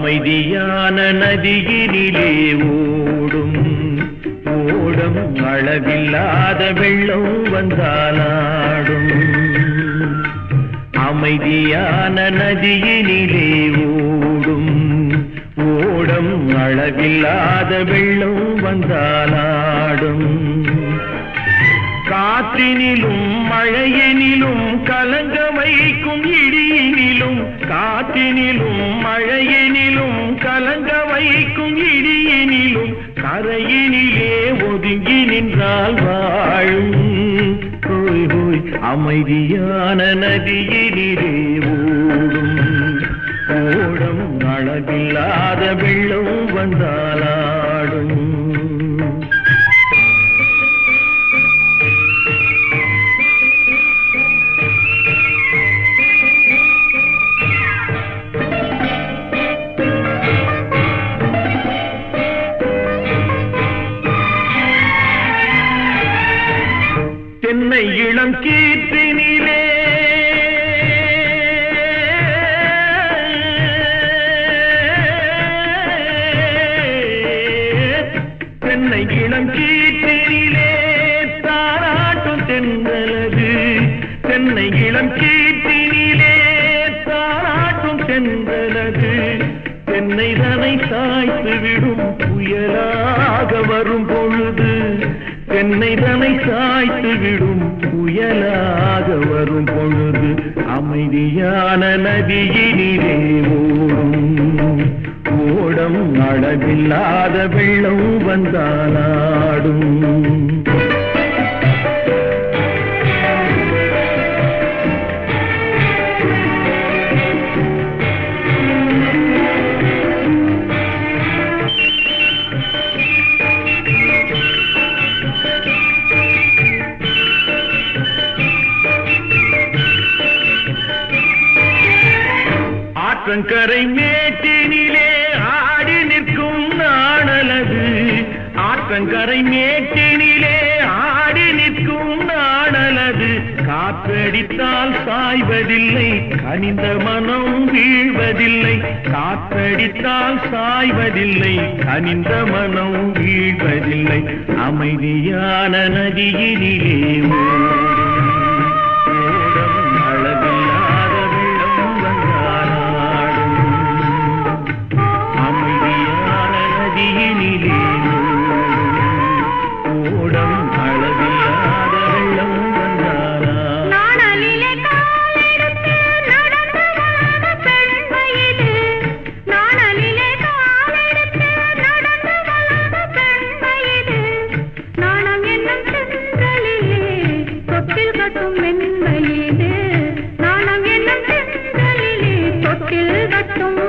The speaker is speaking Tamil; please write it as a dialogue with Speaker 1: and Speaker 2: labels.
Speaker 1: அமைதியான நதியினிலே ஓடும் ஓடம் அளவில்லாத வெள்ளம் வந்தாலாடும். அமைதியான நதியினிலே ஓடும் ஓடம் அளவில்லாத வெள்ளம் வந்தாலாடும். காற்றினிலும் மழையினிலும் கலங்க வைக்கும் இடியினிலும், காற்றினிலும் மழையினிலும் கலங்க வைக்கும் இடியினிலும் கரையினிலே ஒதுங்கி நின்றால் வாழும். ஹோய் ஹோய் அமைதியான நதியினிலே ஓடும் ஓடம் அளவில்லாத வெள்ளம் வந்தாலாடும். தென்னை இளம் கீற்றினிலே தென்னை இளம் கீற்றினிலே தாராட்டும் தென்றலது. தென்னை இளம் கீற்றினிலே தாராட்டும் தென்றலது. தென்னை தனை சாய்த்து விடும் புயலாக வரும் பொழுது, தென்னை தனை சாய்த்து விடும் புயலாக வரும் பொழுது அமைதியான நதியினிலே ஓடும் ஓடம் அளவில்லாத வெள்ளம் வந்தாலாடும். ஆற்றங்கரை மேட்டினிலே ஆடி நிற்கும் நாணலது. ஆற்றங்கரை மேட்டினிலே ஆடி நிற்கும் நாணலது. காற்றடித்தால் சாய்வதில்லை, கனிந்த மனம் வீழ்வதில்லை. காற்றடித்தால் சாய்வதில்லை, கனிந்த மனம் வீழ்வதில்லை. அமைதியான நதியினிலே ஓடம் அளவில்லாத வெள்ளம் வந்தாலாடும். அமைதியான நதியினிலே ஓடம் அளவில்லாத வெள்ளம் வந்தாலாடும்.
Speaker 2: நாணலிலே காலெடுத்து நடந்து வளர்ந்த பெண்மையிது. நாணலிலே காலெடுத்து நடந்து வளர்ந்த பெண்மையிது. நாணம் என்னும் சென்றலிலே தொட்டில் கட்டும் மென்மையிது. நாணம் என்னும் சென்றலிலே தொட்டில் கட்டும்